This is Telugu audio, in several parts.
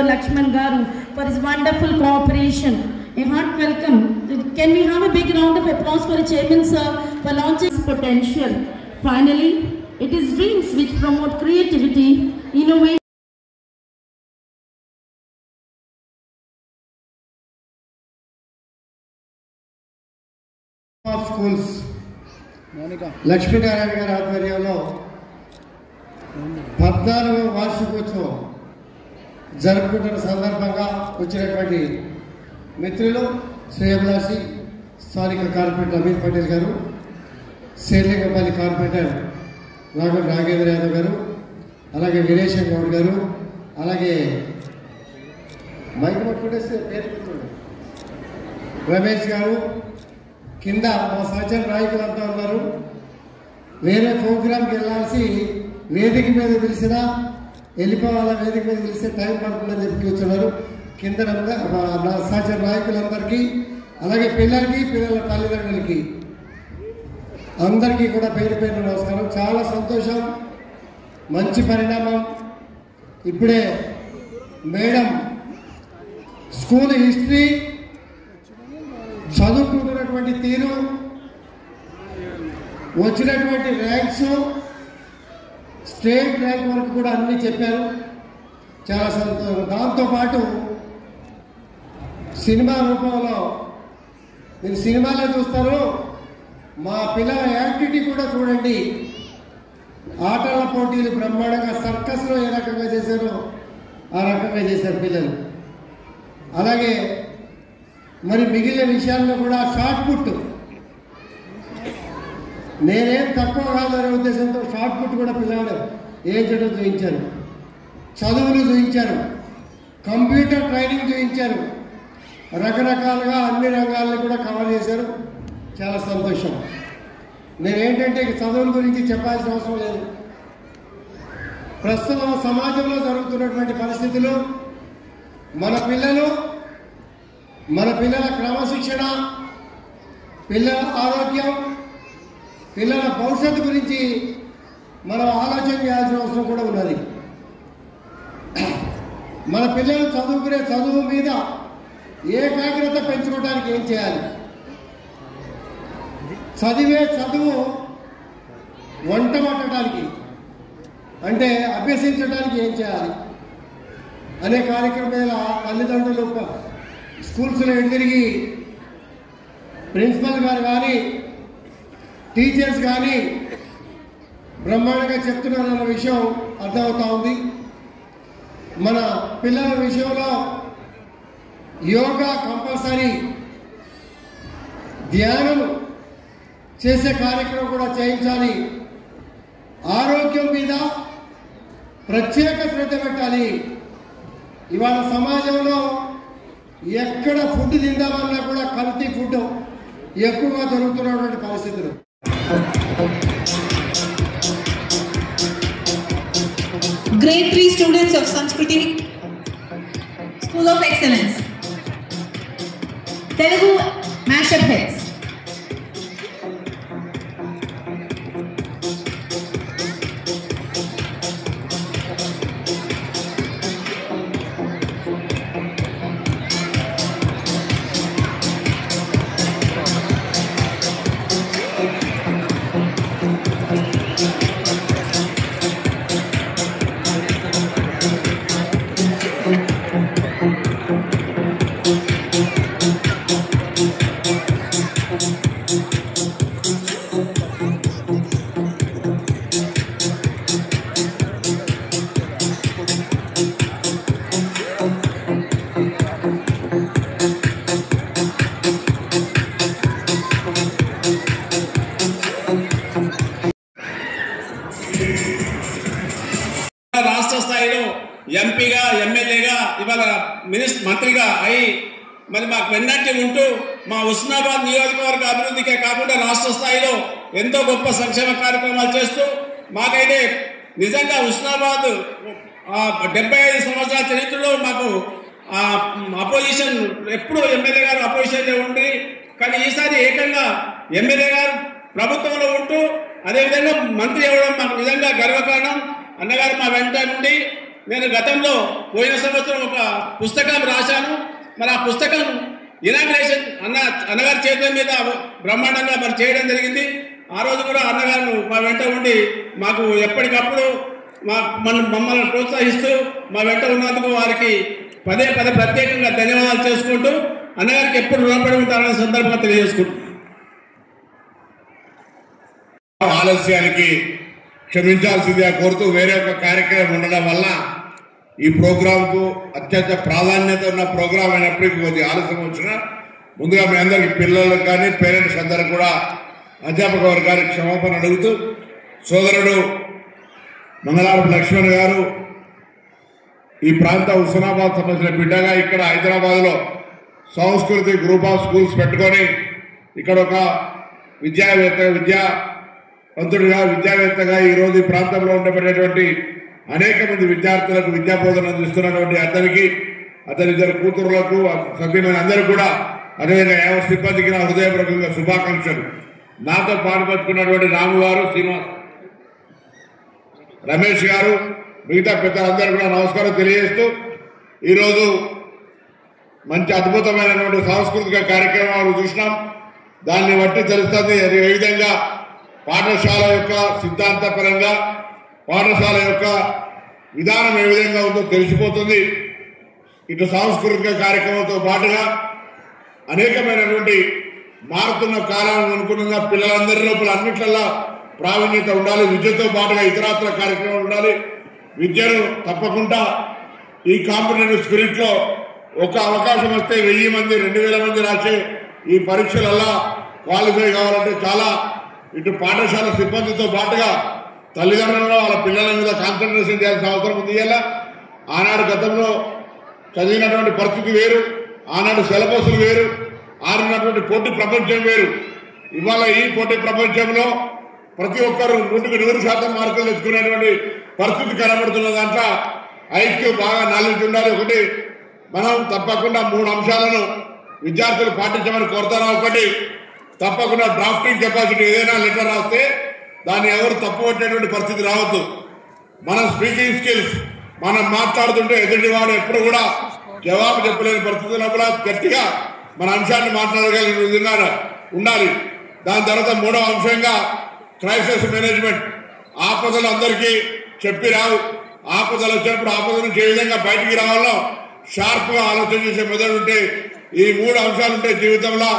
Lakshman Garu for his wonderful cooperation. A heart welcome. Can we have a big round of applause for the Chairman Sir for launching his potential? Finally, it is dreams which promote creativity, innovation. Of schools, Lakshmi Narayana గారి ఆధ్వర్యంలో 14వ వార్షికోత్సవం జరుపుకుంటున్న సందర్భంగా వచ్చినటువంటి మిత్రులు శ్రేయభిలాషి స్థానిక కార్పొరేటర్ అమీర్ పటేల్ గారు, శేర్లింగపల్లి కార్పొరేటర్ నాగేంద్ర యాదవ్ గారు, అలాగే వినేశం గౌడ్ గారు, అలాగే మైక్ పట్టుకునేసి పేరు రమేష్ గారు, కింద మా సహచర నాయకులంతా ఉన్నారు. వేరే ప్రోగ్రాంకి వెళ్ళాల్సి వేదిక మీద పిలిచినా వెళ్ళిపోవాలా, వేదిక మీద పిలిస్తే టైం పడుతుందని చెప్పి కూర్చున్నారు. కింద నా సహచర నాయకులందరికీ, అలాగే పిల్లలకి, పిల్లల తల్లిదండ్రులకి అందరికీ కూడా పేరు పేరు నమస్కారం. చాలా సంతోషం, మంచి పరిణామం. ఇప్పుడే మేడం స్కూల్ హిస్టరీ చదువుకుంటున్నటువంటి తీరు, వచ్చినటువంటి ర్యాంక్స్, స్టేట్ ర్యాంక్ వరకు కూడా అన్నీ చెప్పారు. చాలా సంతోషం. దాంతోపాటు సినిమా రూపంలో మీరు సినిమాలో చూస్తారు, మా పిల్లల యాక్టివిటీ కూడా చూడండి. ఆటల పోటీలు బ్రహ్మాండంగా సర్కస్లో ఏ రకంగా చేశారో ఆ రకంగా చేశారు పిల్లలు. అలాగే మరి మిగిలిన విషయాల్లో కూడా షార్ట్ పుట్, నేనేం తక్కువ కాదనే ఉద్దేశంతో షార్ట్ పుట్ కూడా పిల్లలు వేయించడం చూపించారు, చదువులు చూపించారు, కంప్యూటర్ ట్రైనింగ్ చూపించారు, రకరకాలుగా అన్ని రంగాలను కూడా కవర్ చేశారు. చాలా సంతోషం. నేనేంటంటే చదువుల గురించి చెప్పాల్సిన అవసరం లేదు. ప్రస్తుతం సమాజంలో జరుగుతున్నటువంటి పరిస్థితులు, మన పిల్లల క్రమశిక్షణ, పిల్లల ఆరోగ్యం, పిల్లల భవిష్యత్తు గురించి మనం ఆలోచన చేయాల్సిన అవసరం కూడా ఉన్నది. మన పిల్లలు చదువుకునే చదువు మీద ఏకాగ్రత పెంచుకోవడానికి ఏం చేయాలి, చదివే చదువు వంట పట్టడానికి అంటే అభ్యసించడానికి ఏం చేయాలి అనే కార్యక్రమం మీద తల్లిదండ్రులు స్కూల్స్లో తిరిగి ప్రిన్సిపల్ గారు కానీ టీచర్స్ కానీ బ్రహ్మాండంగా చెప్తున్నారన్న విషయం అర్థమవుతా ఉంది. మన పిల్లల విషయంలో యోగా కంపల్సరీ, ధ్యానం చేసే కార్యక్రమం కూడా చేయించాలి, ఆరోగ్యం మీద ప్రత్యేక శ్రద్ధ పెట్టాలి. ఇవాళ సమాజంలో ఎక్కడ ఫుడ్ తిందామన్నా కూడా కల్తీ ఫుడ్ ఎక్కువగా దొరుకుతున్నటువంటి పరిస్థితులు. Grade 3 students of Sanskriti School of Excellence, Telugu Mashup Heads. రాష్ట్ర స్థాయిలో ఎంపీగా, ఎమ్మెల్యేగా, ఇవాళ మంత్రిగా అయి మరి మాకు వెన్నట్టు ఉంటూ మా ఉస్నాబాద్ నియోజకవర్గ అభివృద్ధికే కాకుండా రాష్ట్ర స్థాయిలో ఎంతో గొప్ప సంక్షేమ కార్యక్రమాలు చేస్తూ మాకైతే నిజంగా ఉస్నాబాద్ 75 సంవత్సరాల చరిత్రలో మాకు అపోజిషన్ ఎప్పుడు ఎమ్మెల్యే గారు అపోజిషన్లో ఉండి, కానీ ఈసారి ఏకంగా ఎమ్మెల్యే గారు ప్రభుత్వంలో ఉంటూ అదేవిధంగా మంత్రి అవ్వడం మాకు నిజంగా గర్వకారణం. అన్నగారు మా వెంట నుండి నేను గతంలో పోయిన సంవత్సరం ఒక పుస్తకం రాశాను. మరి ఆ పుస్తకం ఇనాగ్రేషన్ అన్నగారి చేతుల మీద బ్రహ్మాండంగా మరి చేయడం జరిగింది. ఆ రోజు కూడా అన్నగారు మా వెంట ఉండి మాకు ఎప్పటికప్పుడు మమ్మల్ని ప్రోత్సహిస్తూ మా వెంట ఉన్నందుకు వారికి పదే ప్రత్యేకంగా ధన్యవాదాలు చేసుకుంటూ అన్నగారికి ఎప్పుడు రుణపడి ఉంటారనే సందర్భంగా తెలియజేసుకుంటున్నాను. ఆలస్యానికి క్షమించాల్సిందిగా కోరుతూ వేరే ఒక కార్యక్రమం ఉండడం వల్ల ఈ ప్రోగ్రాంకు అత్యంత ప్రాధాన్యత ఉన్న ప్రోగ్రాం అయినప్పటికీ కొద్దిగా ఆలస్యం వచ్చినా ముందుగా మీ అందరికీ పిల్లలకు కానీ పేరెంట్స్ అందరికీ కూడా అధ్యాపక వర్గానికి క్షమాపణ అడుగుతూ సోదరుడు మంగళారపు లక్ష్మణ్ గారు ఈ ప్రాంత హుస్నాబాద్ సంబంధించిన బిడ్డగా ఇక్కడ హైదరాబాద్లో సంస్కృతి గ్రూప్ ఆఫ్ స్కూల్స్ పెట్టుకొని ఇక్కడ ఒక విద్యావేత్తగా ఈరోజు ఈ ప్రాంతంలో ఉండబడేటువంటి అనేక మంది విద్యార్థులకు విద్యా బోధన అందిస్తున్నటువంటి అతనికి అతని ఇద్దరు కూతురులకు సభ్యులైన అందరూ కూడా అదేవిధంగా యావ సిబ్బందికి నా హృదయపూర్వకంగా శుభాకాంక్షలు. నాతో పాల్పంచుకున్నటువంటి రాము గారు, శ్రీనివాస్, రమేష్ గారు, మిగతా పెద్దలందరూ కూడా నమస్కారం తెలియజేస్తూ ఈరోజు మంచి అద్భుతమైనటువంటి సాంస్కృతిక కార్యక్రమాలు చూసినాం. దాన్ని బట్టి తెలుస్తుంది అది ఏ విధంగా పాఠశాల యొక్క సిద్ధాంతపరంగా పాఠశాల యొక్క విధానం ఏ విధంగా ఉందో తెలిసిపోతుంది. ఇటు సాంస్కృతిక కార్యక్రమంతో పాటుగా అనేకమైనటువంటి మారుతున్న కాలం అనుగుణంగా పిల్లలందరి లోపల అన్నిట్లలో ప్రావీణ్యత ఉండాలి. విద్యతో పాటుగా ఇతరాత్ర కార్యక్రమాలు ఉండాలి. విద్యను తప్పకుండా ఈ కాంపిటేటివ్ స్పిరిట్ లో ఒక అవకాశం వస్తే 1000 మంది 2000 మంది రాసే ఈ పరీక్షలల్లా క్వాలిఫై కావాలంటే చాలా ఇటు పాఠశాల సిబ్బందితో పాటుగా తల్లిదండ్రులు వాళ్ళ పిల్లల మీద కాన్సన్ట్రేషన్ చేయాల్సిన అవసరం ఉంది. ఇలా ఆనాడు గతంలో చదివినటువంటి పరిస్థితి వేరు, ఆనాడు సిలబస్లు వేరు, ఆడినటువంటి పోటీ ప్రపంచం వేరు. ఇవాళ ఈ పోటీ ప్రపంచంలో ప్రతి ఒక్కరూ 100% మార్కులు తెచ్చుకునేటువంటి పరిస్థితి కనబడుతున్న దాంట్లో ఐక్యూ బాగా నాలెడ్జ్ ఉండాలి. ఒకటి మనం తప్పకుండా 3 అంశాలను విద్యార్థులు పాటించమని కోరుతారా. ఒకటి తప్పకుండా డ్రాఫ్టింగ్ కెపాసిటీ, ఏదైనా లెటర్ రాస్తే దాన్ని ఎవరు తప్పుపట్టేటువంటి పరిస్థితి రావద్దు. మన స్పీకింగ్ స్కిల్స్, మనం మాట్లాడుతుంటే ఎదుటివాడు ఎప్పుడు కూడా జవాబు చెప్పలేని పరిస్థితుల్లో కూడా గట్టిగా మన అంశాన్ని మాట్లాడగలిగిన విధంగా ఉండాలి. దాని తర్వాత 3వ అంశంగా క్రైసిస్ మేనేజ్మెంట్. ఆపదలు అందరికీ చెప్పి రావు. ఆపదలు వచ్చినప్పుడు ఆపద నుంచి ఏ విధంగా బయటికి రావాలో షార్ప్గా ఆలోచన చేసే మెదడు ఉంటే ఈ 3 అంశాలుంటే జీవితంలో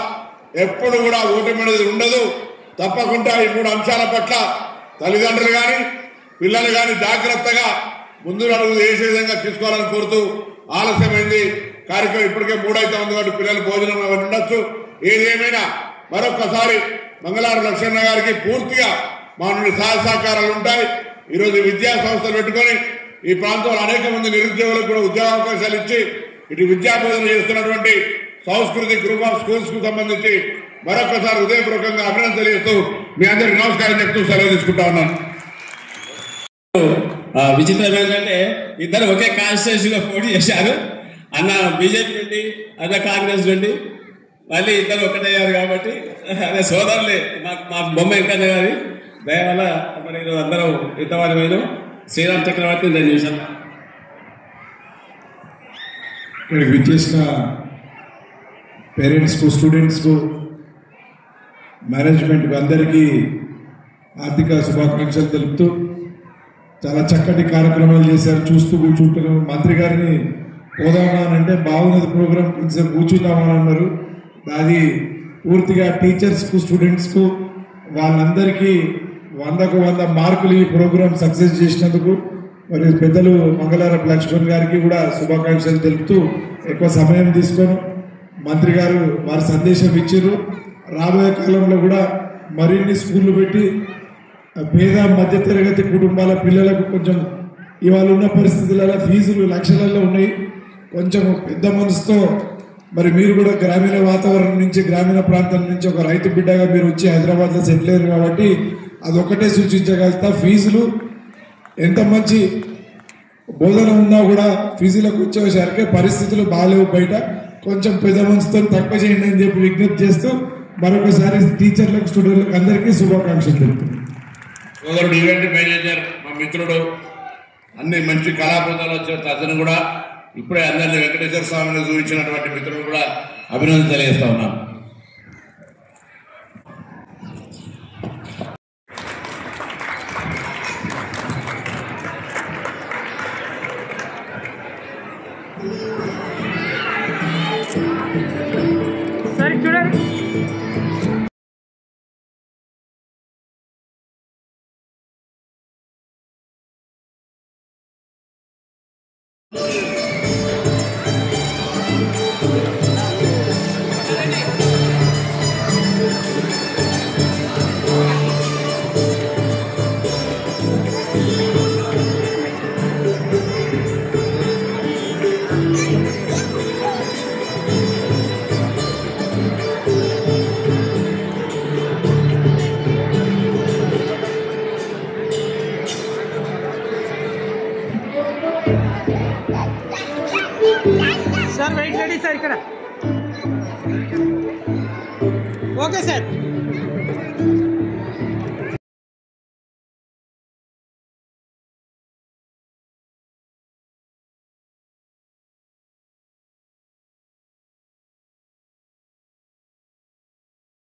ఎప్పుడు కూడా ఓటమి అనేది ఉండదు. తప్పకుండా ఈ 3 అంశాల పట్ల తల్లిదండ్రులు కానీ పిల్లలు కానీ జాగ్రత్తగా ముందు అడుగు వేసే విధంగా తీసుకోవాలని కోరుతూ ఆలస్యమైంది. కార్యక్రమం ఇప్పటికే 3 అయితే ఉంది కాబట్టి పిల్లలు భోజనం అవన్నీ ఉండొచ్చు. ఏదేమైనా మరొక్కసారి మంగళారు లక్ష్మణ గారికి పూర్తిగా మా నుండి సహాయ సహకారాలు ఉంటాయి. ఈరోజు విద్యా సంస్థలు పెట్టుకొని ఈ ప్రాంతంలో అనేక మంది నిరుద్యోగులకు కూడా ఉద్యోగ అవకాశాలు ఇచ్చి ఇటు విద్యా బోధన చేస్తున్నటువంటి సంస్కృతి గ్రూప్ ఆఫ్ స్కూల్స్ కు సంబంధించి మరొకసారి హృదయపూర్వకంగా అభినందన తెలియజేస్తూ మీ అందరికి నమస్కారం చెప్తూ సెలవు తీసుకుంటా ఉన్నాను. విచిత్రం ఏంటంటే ఇద్దరు ఒకే కాన్స్టిట్యూన్సీలో పోటీ చేశారు. అన్న బీజేపీ నుండి, అన్న కాంగ్రెస్ నుండి, మళ్ళీ ఇద్దరు ఒకటయ్యారు. కాబట్టి అదే సోదరులే. మా బొమ్మ వెంకన్న గారి దయ వల్ల మరి అందరం ఇంతవారమైన శ్రీరామ్ చక్రవర్తి నేను చూశాను. ఇక్కడికి విచ్చేసిన పేరెంట్స్కు, స్టూడెంట్స్కు, మేనేజ్మెంట్కు అందరికీ ఆర్థిక శుభాకాంక్షలు తెలుపుతూ చాలా చక్కటి కార్యక్రమాలు చేశారు. చూస్తూ కూర్చుంటున్నాం. మంత్రి గారిని పోదామా అని అంటే బాగున్నది ప్రోగ్రామ్, కొంచెం కూర్చుందామని అన్నారు. అది పూర్తిగా టీచర్స్కు, స్టూడెంట్స్కు వాళ్ళందరికీ 100కు 100 మార్కులు ఈ ప్రోగ్రాం సక్సెస్ చేసినందుకు మరి పెద్దలు మంగళారపు లక్ష్మణ్ గారికి కూడా శుభాకాంక్షలు తెలుపుతూ ఎక్కువ సమయం తీసుకొని మంత్రి గారు వారి సందేశం ఇచ్చారు. రాబోయే కాలంలో కూడా మరిన్ని స్కూళ్ళు పెట్టి పేద మధ్యతరగతి కుటుంబాల పిల్లలకు కొంచెం ఇవాళ ఉన్న పరిస్థితులలో ఫీజులు లక్షలలో ఉన్నాయి. కొంచెం పెద్ద మనసుతో మరి మీరు కూడా గ్రామీణ వాతావరణం నుంచి, గ్రామీణ ప్రాంతం నుంచి ఒక రైతు బిడ్డగా మీరు వచ్చి హైదరాబాద్లో సెటిల్ అయ్యారు కాబట్టి అదొక్కటే సూచించగలుగుతా. ఫీజులు ఎంత మంచి బోధన ఉన్నా కూడా ఫీజులకు వచ్చేసరికి పరిస్థితులు బాగాలేవు బయట. కొంచెం పెద్ద మనసుతో తక్కువ చేయండి అని చెప్పి విజ్ఞప్తి చేస్తూ మరొకసారి టీచర్లకు, స్టూడెంట్లకు అందరికీ శుభాకాంక్షలు తెలుపుతున్నాను. సోదరుడు ఈవెంట్ మేనేజర్ మా మిత్రుడు అన్ని మంచి కళాబృందాలు వచ్చే అతను కూడా ఇప్పుడే అందరినీ వెంకటేశ్వర స్వామిని చూపించినటువంటి మిత్రులు కూడా అభినందన తెలియజేస్తా ఉన్నాను. సార్ వెయిట్ రెడీ సార్ ఇక్కడ. Okay sir.